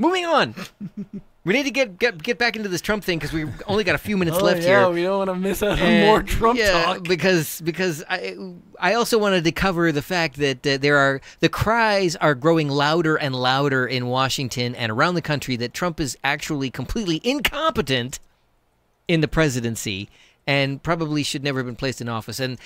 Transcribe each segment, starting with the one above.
Moving on. We need to get back into this Trump thing because we only got a few minutes left here. We don't want to miss out on more Trump talk. Because I also wanted to cover the fact that the cries are growing louder and louder in Washington and around the country that Trump is actually completely incompetent in the presidency and probably should never have been placed in office. And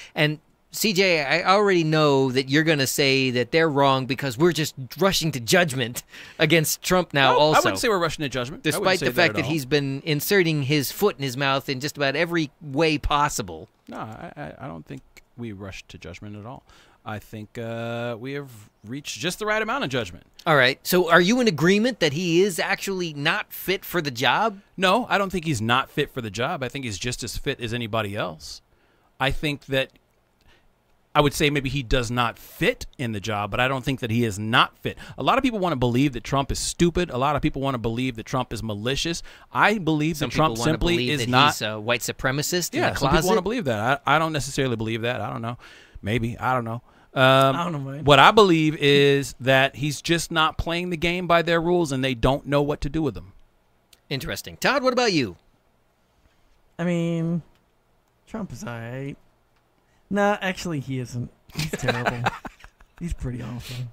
CJ, I already know that you're going to say that they're wrong because we're just rushing to judgment again't Trump now also. I wouldn't say we're rushing to judgment. Despite the fact that he's been inserting his foot in his mouth in just about every way possible. No, I don't think we rushed to judgment at all. I think we have reached just the right amount of judgment. All right. So are you in agreement that he is actually not fit for the job? No, I don't think he's not fit for the job. I think he's just as fit as anybody else. I think that I would say maybe he does not fit in the job, but I don't think that he is not fit. A lot of people want to believe that Trump is stupid. A lot of people want to believe that Trump is malicious. I believe that Trump simply is not. He's a white supremacist in the closet. Some people want to believe that. I don't necessarily believe that. I don't know. Maybe. I don't know. I don't know, man. What I believe is that he's just not playing the game by their rules, and they don't know what to do with them. Interesting. Todd, what about you? I mean, Trump is all right. Nah, actually, he isn't. He's terrible. He's pretty awful.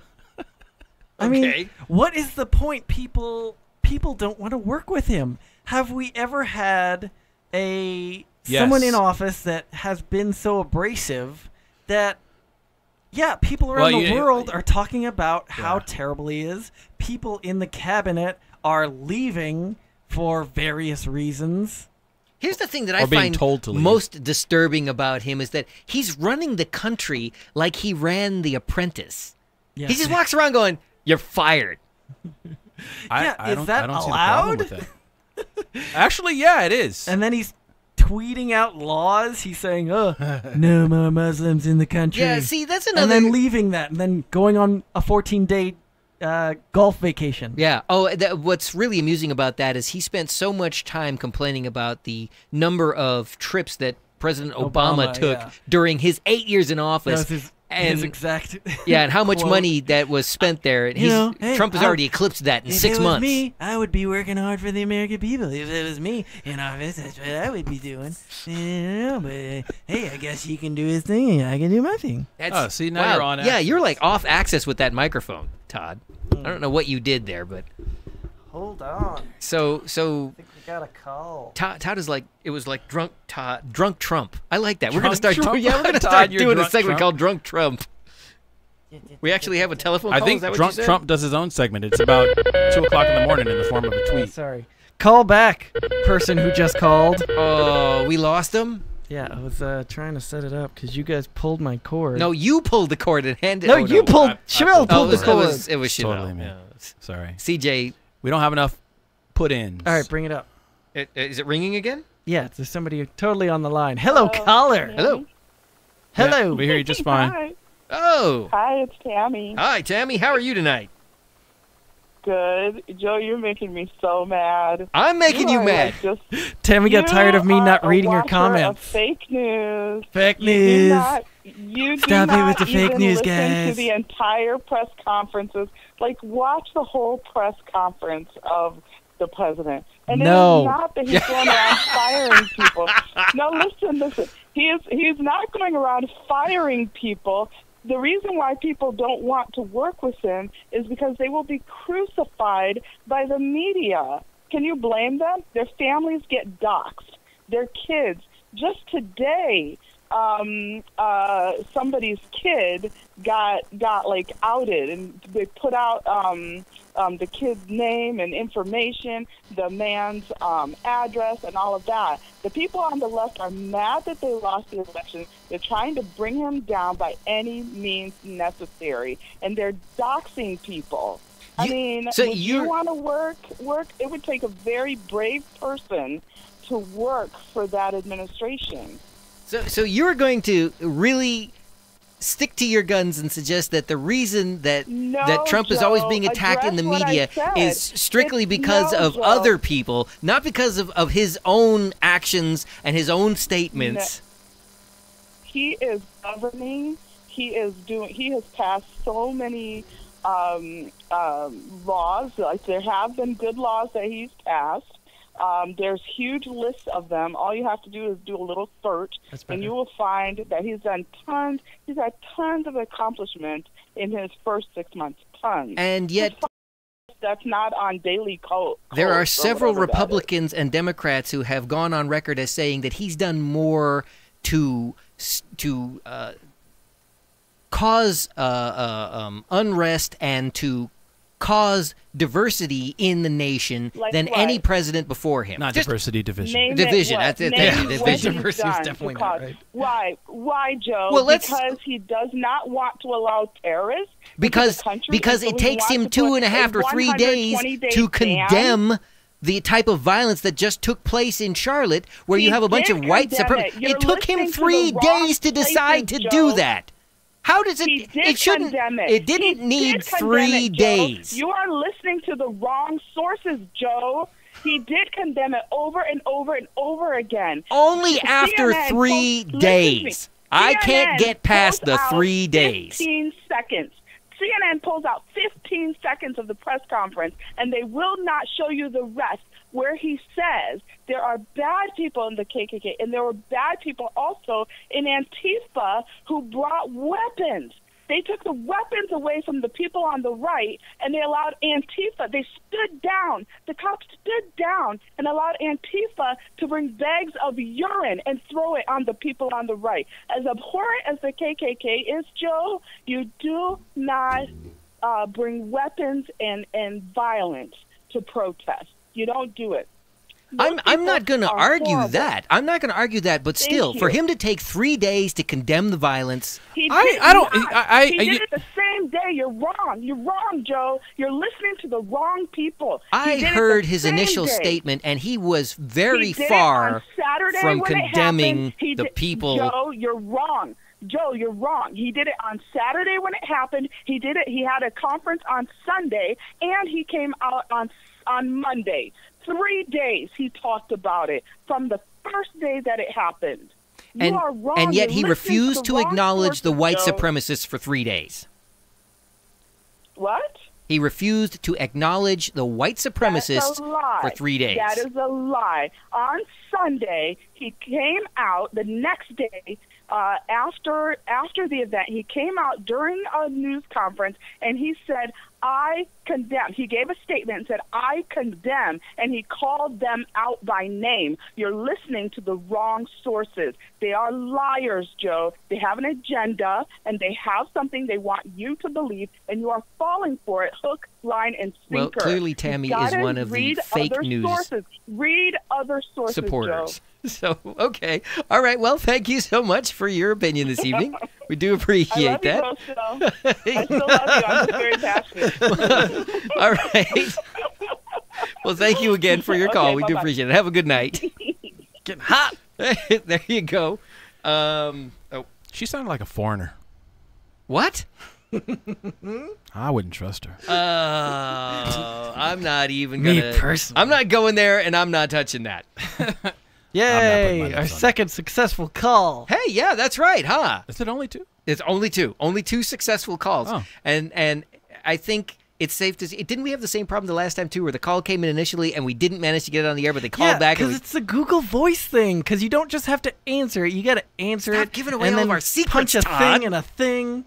I mean, what is the point? People don't want to work with him. Have we ever had someone in office that has been so abrasive that, people around the world are talking about how terrible he is. People in the cabinet are leaving for various reasons. Here's the thing that I find most disturbing about him is that he's running the country like he ran The Apprentice. Yeah. He just walks around going, "You're fired." Is that allowed? Actually, yeah, it is. And then he's tweeting out laws. He's saying, no more Muslims in the country. Yeah, see, that's another... And then leaving that and then going on a 14-day golf vacation. Yeah. Oh, what's really amusing about that is he spent so much time complaining about the number of trips that President Obama took during his 8 years in office. That was his exact and how much money that was spent there. Trump has already eclipsed that in 6 months. If it was me, I would be working hard for the American people. If it was me in office, that's what I would be doing. But hey, I guess he can do his thing and I can do my thing. See, now you're on access. Yeah, you're like off access with that microphone, Todd. I don't know what you did there, but... Hold on. So I think we got a call. Todd is like, it was like drunk Trump. I like that. We're gonna start doing a segment called Drunk Trump. We actually have a telephone call. I think Drunk Trump does his own segment. It's about 2 o'clock in the morning in the form of a tweet. Sorry. Call back, person who just called. Oh, we lost him? Yeah, I was trying to set it up because you guys pulled my cord. No, you pulled the cord and handed. No, you pulled. Chevelle pulled the cord. It was Chevelle. Totally me. Sorry. CJ. We don't have enough put-ins. All right, bring it up. Is it ringing again? Yeah, there's somebody totally on the line. Hello, caller. Hello. Hello. Yeah, we hear you just fine. Hi. Oh. Hi, it's Tammy. Hi, Tammy. How are you tonight? Good. Joe, you're making me so mad. I'm making you mad. Like Tammy got tired of me not reading her comments. Fake news. Fake news. You do Stop it with the fake news, listen guys. to the entire press conferences. Like, watch the whole press conference of the president. And it is not that he's going around firing people. No, listen. He's not going around firing people. The reason why people don't want to work with him is because they will be crucified by the media. Can you blame them? Their families get doxxed. Their kids. Just today, somebody's kid got like outed, and they put out the kid's name and information, the man's address, and all of that. The people on the left are mad that they lost the election. They're trying to bring him down by any means necessary, and they're doxing people. I mean, if you want to work, it would take a very brave person to work for that administration. So you're going to really stick to your guns and suggest that the reason that Trump is always being attacked in the media is strictly because of other people, not because of his own actions and his own statements. He is governing. He has passed so many laws. Like, there have been good laws that he's passed. There's huge lists of them. All you have to do is do a little search, and you will find that he's done tons. He's had tons of accomplishments in his first 6 months. Tons. And yet, that's not on Daily Code. There are several Republicans and Democrats who have gone on record as saying that he's done more to cause unrest and to cause diversity in the nation than any president before him. Not diversity, division. Division. Division is definitely not right. Why, Joe? Well, because he does not want to allow terrorists. Because it takes him 2.5 or 3 days to condemn the type of violence that just took place in Charlotte, where you have a bunch of white supremacists. It took him 3 days to decide to do that. How does it? It shouldn't. It didn't need 3 days. You are listening to the wrong sources, Joe. He did condemn it over and over and over again. Only after 3 days. I can't get past the 3 days. 15 seconds. CNN pulls out 15 seconds of the press conference, and they will not show you the rest, where he says there are bad people in the KKK, and there were bad people also in Antifa who brought weapons. They took the weapons away from the people on the right, and they allowed Antifa. They stood down. The cops stood down and allowed Antifa to bring bags of urine and throw it on the people on the right. As abhorrent as the KKK is, Joe, you do not bring weapons and violence to protest. You don't do it. I'm not going to argue that. I'm not going to argue that, but still, for him to take 3 days to condemn the violence, he did it the same day. You're wrong. You're wrong, Joe. You're listening to the wrong people. I heard his initial statement, and he was very far from condemning the people. Joe, you're wrong. Joe, you're wrong. He did it on Saturday when it happened. He did it. He had a conference on Sunday, and he came out on Monday. 3 days he talked about it from the first day that it happened. You are wrong. And yet he refused to acknowledge the white supremacists for 3 days. What? He refused to acknowledge the white supremacists for 3 days. That is a lie. On Sunday, he came out the next day. After the event, he came out during a news conference, and he said, I condemn. He gave a statement and said, I condemn, and he called them out by name. You're listening to the wrong sources. They are liars, Joe. They have an agenda, and they have something they want you to believe, and you are falling for it, hook, line, and sinker. Well, clearly Tammy is one of the fake news Read other sources, supporters. Joe. So, okay. All right. Well, thank you so much for your opinion this evening. We do appreciate that. I love you, I still love you. I'm just very passionate. All right. Well, thank you again for your call. We do appreciate it. Have a good night. Getting hot. There you go. She sounded like a foreigner. What? I wouldn't trust her. I'm not even going to. Me personally. I'm not going there, and I'm not touching that. Yay, our second successful call. Hey, yeah, that's right, huh? Is it only 2? It's only 2. Only 2 successful calls. Oh. And I think it's safe to say, didn't we have the same problem the last time, too, where the call came in initially and we didn't manage to get it on the air, but they called back? because it's the Google Voice thing, because you don't just have to answer it. You got to answer Stop it. giving away and all then of our secrets, punch a Todd. thing and a thing.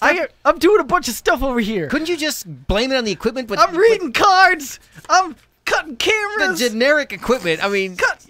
I'm doing a bunch of stuff over here. Couldn't you just blame it on the equipment? But I'm reading cards. I'm cutting cameras. The generic equipment. I mean, cut.